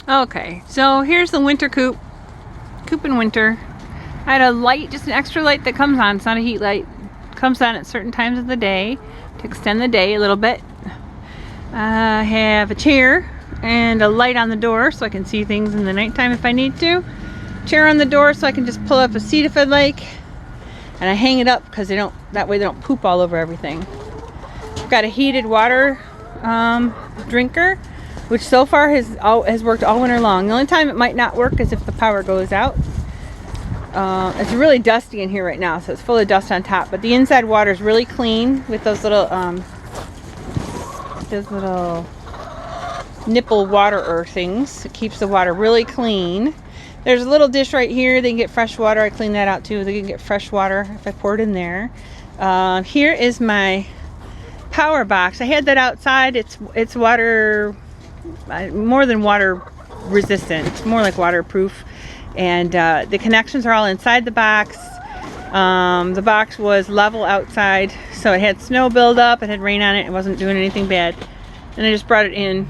Okay, so here's the winter coop. Coop in winter. I had a light, just an extra light that comes on. It's not a heat light. It comes on at certain times of the day to extend the day a little bit. I have a chair and a light on the door so I can see things in the nighttime if I need to. Chair on the door so I can just pull up a seat if I'd like. And I hang it up because that way they don't poop all over everything. I've got a heated water drinker, which so far has worked all winter long. The only time it might not work is if the power goes out. It's really dusty in here right now, so it's full of dust on top. But the inside water is really clean with those little nipple water things. It keeps the water really clean. There's a little dish right here. They can get fresh water. I clean that out too. They can get fresh water if I pour it in there. Here is my power box. I had that outside. It's water, more than water resistant. It's more like waterproof. And the connections are all inside the box. The box was level outside, so it had snow buildup. It had rain on it. It wasn't doing anything bad. And I just brought it in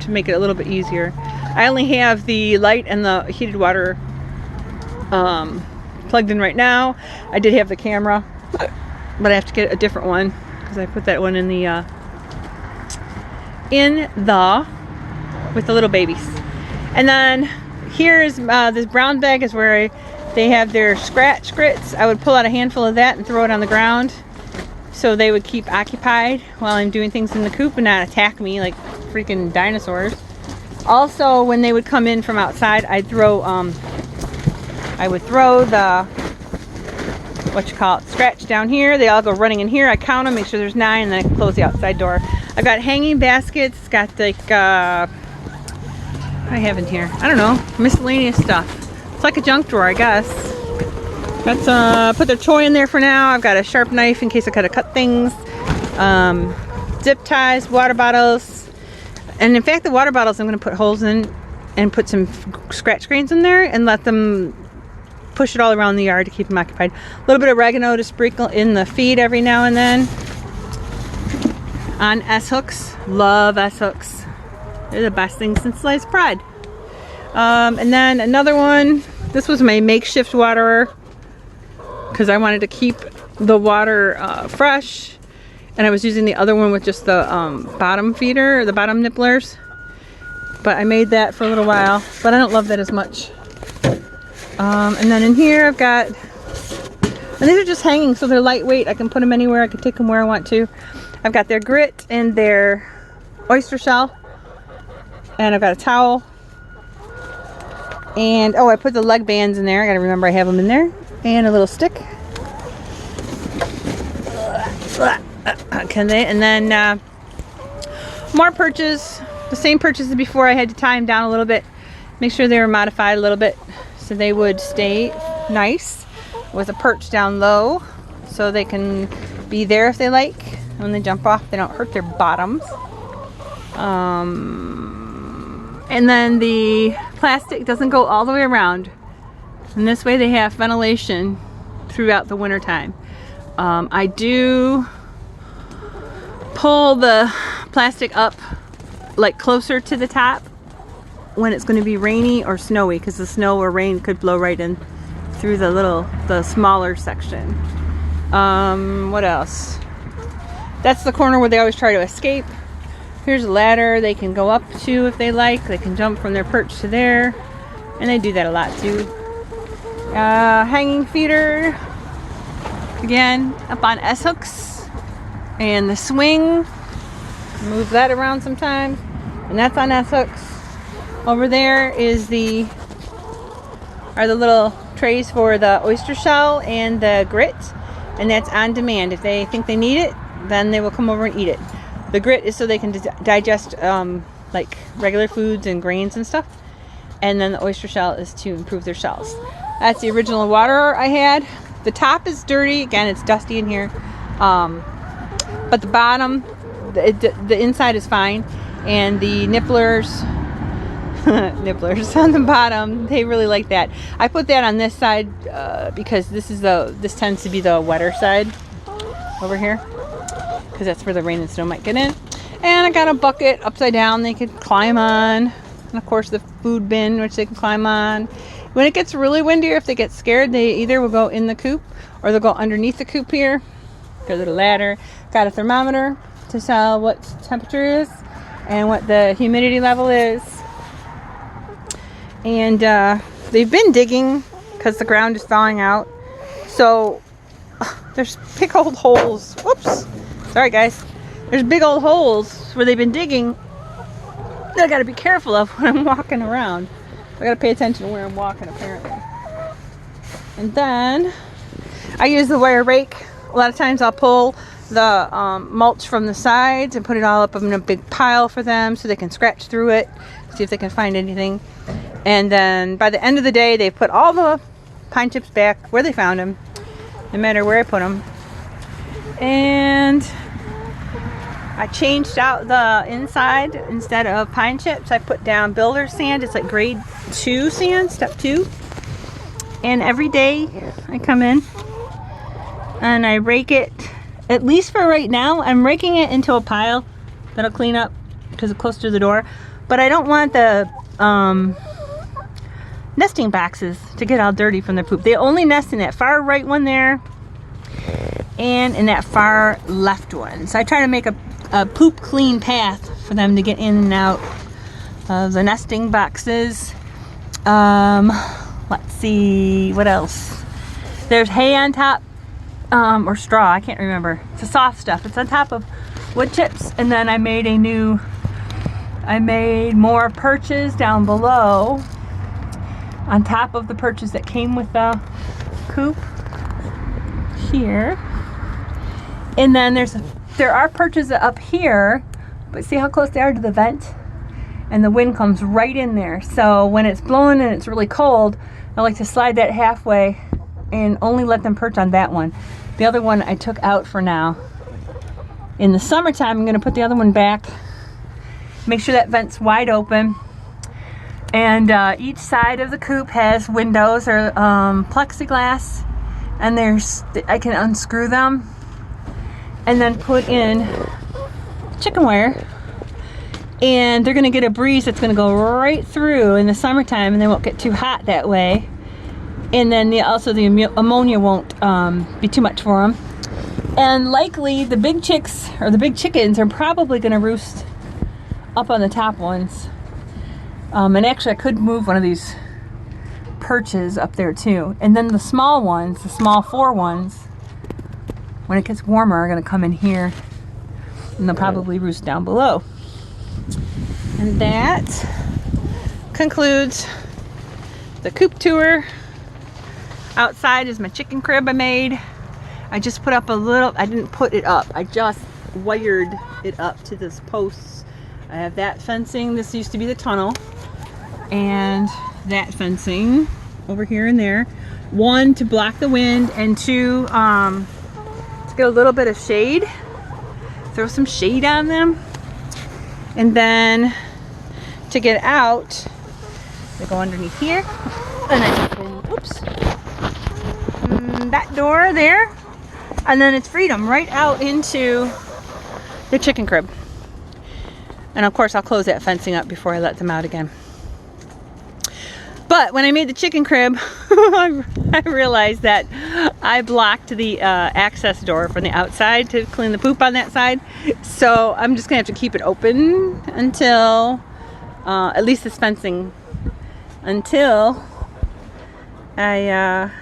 to make it a little bit easier. I only have the light and the heated water plugged in right now. I did have the camera, but I have to get a different one because I put that one in the with the little babies. And then here's this brown bag is where they have their scratch grits. I would pull out a handful of that and throw it on the ground so they would keep occupied while I'm doing things in the coop and not attack me like freaking dinosaurs. Also, when they would come in from outside, I would throw the scratch down here. They all go running in here. I count them, make sure there's 9, and then I can close the outside door. I've got hanging baskets. It's got like what I have in here, I don't know, miscellaneous stuff. It's like a junk drawer, I guess. Let's put their toy in there for now. I've got a sharp knife in case I gotta cut things. Zip ties, water bottles. And in fact, the water bottles I'm going to put holes in and put some scratch grains in there and let them push it all around the yard to keep them occupied. A little bit of oregano to sprinkle in the feed every now and then. On S-hooks. Love S-hooks. They're the best thing since sliced bread. And then another one. This was my makeshift waterer because I wanted to keep the water fresh. And I was using the other one with just the bottom feeder, or the bottom nipplers. But I made that for a little while, but I don't love that as much. And then in here I've got, and these are just hanging, so they're lightweight. I can put them anywhere. I can take them where I want to. I've got their grit and their oyster shell. And I've got a towel. And, oh, I put the leg bands in there. I gotta remember I have them in there. And a little stick. And then more perches, the same perches as before. I had to tie them down a little bit, make sure they were modified a little bit so they would stay nice with a perch down low so they can be there if they like. When they jump off, they don't hurt their bottoms. And then the plastic doesn't go all the way around, and this way they have ventilation throughout the winter time. I do pull the plastic up like closer to the top when it's going to be rainy or snowy, because the snow or rain could blow right in through the smaller section. What else? That's the corner where they always try to escape. Here's a ladder they can go up to if they like. They can jump from their perch to there, and they do that a lot too. Hanging feeder, again up on S-hooks. And the swing, move that around sometimes, and that's on S-hooks. Over there are the little trays for the oyster shell and the grit, and that's on demand. If they think they need it, then they will come over and eat it. The grit is so they can digest like regular foods and grains and stuff, and then the oyster shell is to improve their shells. That's the original water I had. The top is dirty, again it's dusty in here. But the bottom, the inside is fine, and the nipplers on the bottom, they really like that. I put that on this side because this tends to be the wetter side over here, because that's where the rain and snow might get in. And I got a bucket upside down they could climb on. And of course the food bin, which they can climb on. When it gets really windy, or if they get scared, they either will go in the coop or they'll go underneath the coop here. Got a little ladder. Got a thermometer to tell what temperature is and what the humidity level is. And they've been digging because the ground is thawing out. So there's big old holes. Whoops. Sorry guys. There's big old holes where they've been digging that I gotta be careful of when I'm walking around. I gotta pay attention to where I'm walking apparently. And then I use the wire rake. A lot of times I'll pull the mulch from the sides and put it all up in a big pile for them so they can scratch through it, see if they can find anything. And then by the end of the day, they put all the pine chips back where they found them, no matter where I put them. And I changed out the inside. Instead of pine chips, I put down builder sand. It's like grade 2 sand, step 2. And every day I come in and I rake it. At least for right now, I'm raking it into a pile that'll clean up because it's close to the door. But I don't want the nesting boxes to get all dirty from their poop. They only nest in that far right one there and in that far left one. So I try to make a poop clean path for them to get in and out of the nesting boxes. Let's see, what else? There's hay on top, or straw, I can't remember. It's a soft stuff. It's on top of wood chips. And then I made more perches down below on top of the perches that came with the coop here. And then there are perches up here, but see how close they are to the vent? And the wind comes right in there. So when it's blowing and it's really cold, I like to slide that halfway and only let them perch on that one. The other one I took out for now. In the summertime, I'm gonna put the other one back. Make sure that vent's wide open. And each side of the coop has windows or plexiglass. And I can unscrew them and then put in chicken wire. And they're gonna get a breeze that's gonna go right through in the summertime, and they won't get too hot that way. And then also the ammonia won't be too much for them. And likely the big chicks or the big chickens are probably gonna roost up on the top ones. And actually I could move one of these perches up there too. And then the small ones, the small 4 ones, when it gets warmer, are gonna come in here and they'll probably roost down below. And that concludes the coop tour. Outside is my chicken crib I made. I just put up I didn't put it up, I just wired it up to this post. I have that fencing. This used to be the tunnel. And that fencing over here and there. 1, to block the wind, and 2, to get a little bit of shade. Throw some shade on them. And then to get out, they go underneath here. And I open, oops, that door there. And then it's freedom right out into the chicken crib. And of course I'll close that fencing up before I let them out again. But when I made the chicken crib, I realized that I blocked the access door from the outside to clean the poop on that side. So I'm just gonna have to keep it open until, at least this fencing, until I'm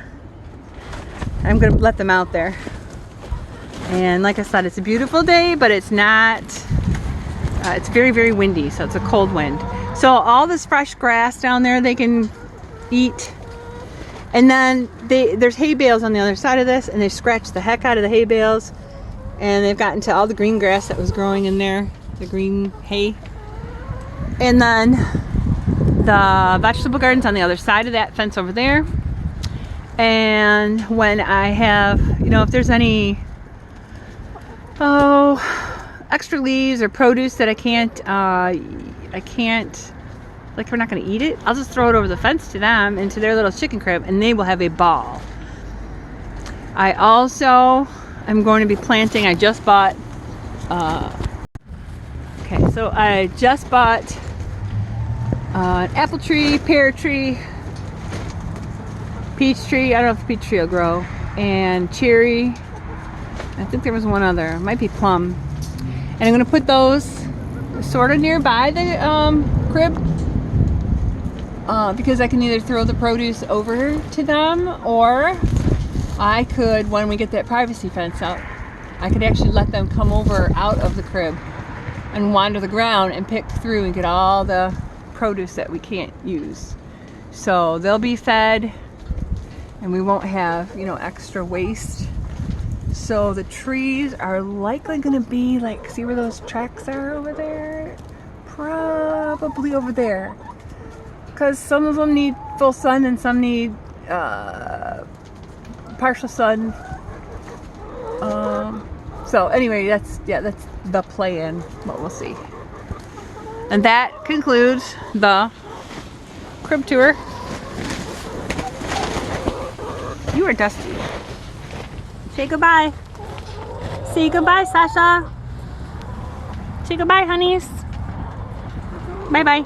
gonna let them out there. And like I said, it's a beautiful day, but it's not, it's very, very windy, so it's a cold wind. So all this fresh grass down there they can eat. And then there's hay bales on the other side of this, and they scratched the heck out of the hay bales. And they've gotten to all the green grass that was growing in there, the green hay. And then the vegetable garden's on the other side of that fence over there. And when I have, if there's any extra leaves or produce that I can't, like we're not going to eat it, I'll just throw it over the fence to them into their little chicken crib, and they will have a ball. I also am going to be planting, I just bought an apple tree, pear tree, peach tree. I don't know if the peach tree will grow. And cherry. I think there was one other. It might be plum. And I'm going to put those sort of nearby the crib because I can either throw the produce over to them, or I could, when we get that privacy fence up, I could actually let them come over out of the crib and wander the ground and pick through and get all the produce that we can't use. So they'll be fed and we won't have, you know, extra waste. So the trees are likely going to be like, see where those tracks are over there? Probably over there. Because some of them need full sun and some need partial sun. So anyway, that's the plan, but we'll see. And that concludes the crib tour. You are dusty. Say goodbye. Say goodbye, Sasha. Say goodbye, honeys. Bye-bye.